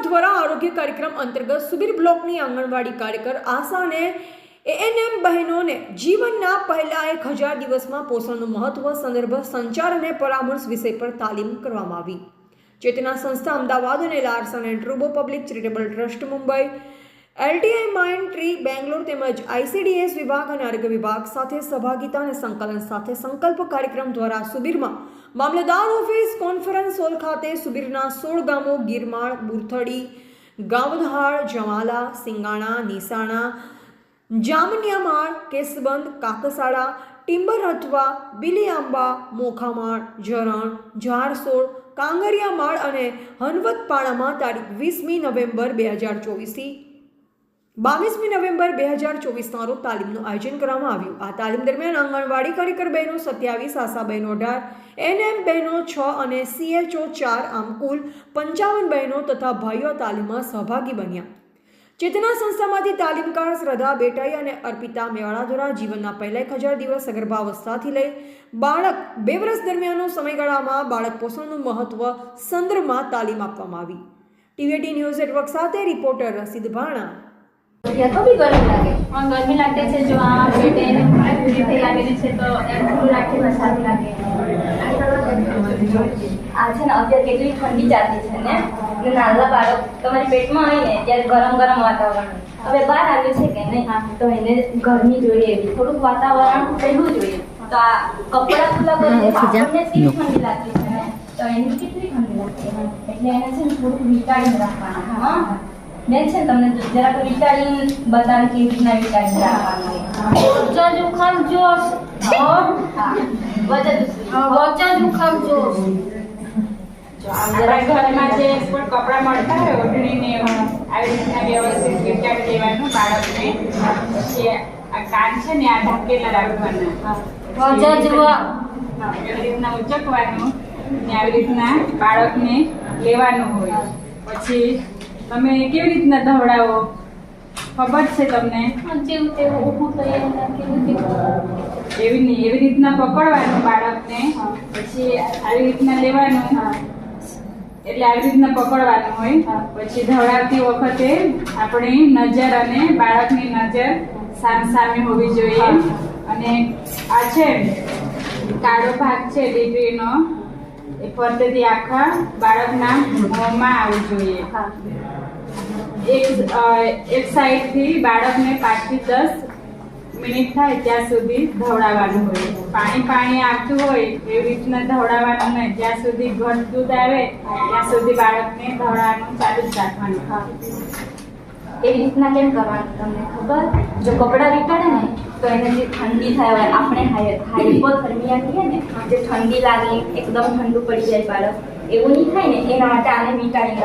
દ્વારા આરોગ્ય કાર્યક્રમ અંતર્ગત સુબીર બ્લોકની આંગણવાડી કાર્યકર આશા અને એએનએમ બહેનોને જીવનના પહેલા 1000 દિવસમાં પોષણનું મહત્વ સંદર્ભ સંચાર અને પરામર્શ વિષય પર તાલીમ કરવામાં આવી। ચેતના સંસ્થા અમદાવાદ અને લાર્સન એન્ડ ટ્રુબો public charitable trust Mumbai, LTI Mindtree Bangalore તેમજ ICDS વિભાગ અને આરોગ્ય વિભાગ સાથે સહભાગિતા અને સંકલન સાથે સંકલ્પ કાર્યક્રમ દ્વારા સુબીરમાં મામલતદાર ઓફિસ કોન્ફરન્સ હોલ ખાતે સુબીરના 16 ગામો ગીરમાળ, બુરથડી, ગાવધાળ, જમાલા, સિંગાણા, નીસાણા, જામનિયામાળ, કેસબંધ, કાકસાળા, ટિંબરહથવા, બિલીઆંબા, મોખામાળ, જરણ, ઝારસોળ, કાંગરિયામાળ અને હનવતપાડામાં તારીખ 20મી નવેમ્બર 2024થી 22મી નવેમ્બર 2024ના રોજ તાલીમનું આયોજન કરવામાં આવ્યું। આ તાલીમ દરમિયાન આંગણવાડી કાર્યકર બહેનો 27, આશા બહેનો 18, NM બહેનો 6 અને CHO 4 આમ કુલ 55 બહેનો તથા ભાઈઓ તાલીમમાં સહભાગી બન્યા। ચેતના સંસ્થામાંથી તાલીમકાર શ્રદ્ધા બેટાઈ અને અર્પિતા મેવાડા દ્વારા જીવનના પહેલા 1000 દિવસ સગર્ભાવસ્થાથી લઈ બાળક 2 વર્ષ દરમિયાનનો સમયગાળામાં બાળક પોષણનું મહત્વ સંદર્ભમાં તાલીમ આપવામાં આવી। TVT ન્યૂઝ નેટવર્ક સાથે રિપોર્ટર રસીદ ભાણા। या तो भी गर्मी लगे और गर्मी लगते छे जो आ पेटे पूरी लागेली छे तो एम पूरी राखी वरसाद लागे आ छे ने અત્યારે કેટલી ઠંડી ચાલતી છે ને નાના બાળક તમારી પેટમાં હોય ને ત્યારે ગરમ ગરમ વાતાવરણ હવે બહાર આવ્યું છે કે નહીં તો એને ગરમી જોઈએ એવી થોડુંક વાતાવરણ રહેવું જોઈએ તો આ કપડા ખુલ્લા કરીને આપણને કેટલી ઠંડી લાગતી છે ને તો એની કેટલી ઠંડી લાગતી એટલે એને છે ને થોડુંક વિટાડીને રાખવાના। હા બેન છે તમને જરાક વિટાડીને બતાવી કેવી રીતના વિટાડીને રાખવાનું। વચ્ચા જુખામ જોશ વચ્ચા જુખામ જોશ આપણા ઘરમાં જે પણ કપડા મળતા હોય ઓઢણીને આવી રીતના વ્યવસ્થિત વિટાડી દેવાનું બાળકને। પછી આ કાન છે ને આ ઢાંકેલા રાખવાના, વચ્ચા જુવા એવી રીતના ઉચકવાનું ને આવી રીતના બાળકને લેવાનું હોય। પછી તમે કેવી રીતના ધવડાવો ખબર છે તમને? જેવું તેવું ઊભું થઈએ એવી રીતના પકડવાનું બાળકને, પછી આવી રીતના લેવાનું એટલે આવી રીતના પકડવાનું હોય। પછી ધવડાવતી વખતે આપણી નજર અને બાળકની નજર સામસામે હોવી જોઈએ અને આ છે કાળો ભાગ છે ડીપીનો એ ફરતેથી આખા બાળકના મોંમાં આવવું જોઈએ। એક સાઈડથી બાળકને 5 થી 10 મિનિટ થાય ત્યાં સુધી ધવડાવવાનું હોય। પાણી આવતું હોય એવી રીતના ધવડાવવાનું નહીં, જ્યાં સુધી ઘટ દૂધ આવે ત્યાં સુધી બાળકને ધવડાવવાનું ચાલુ જ રાખવાનું। એવી રીતના કેમ કરવાનું તમને ખબર? જો કપડા વિટાડે ને તો એને જે ઠંડી થાય હોય આપણે હાઇપોથર્મિયા કહીએ ને જે ઠંડી લાગે એકદમ ઠંડુ પડી જાય બાળક એવું નહીં થાય ને એના માટે આને વિટાડી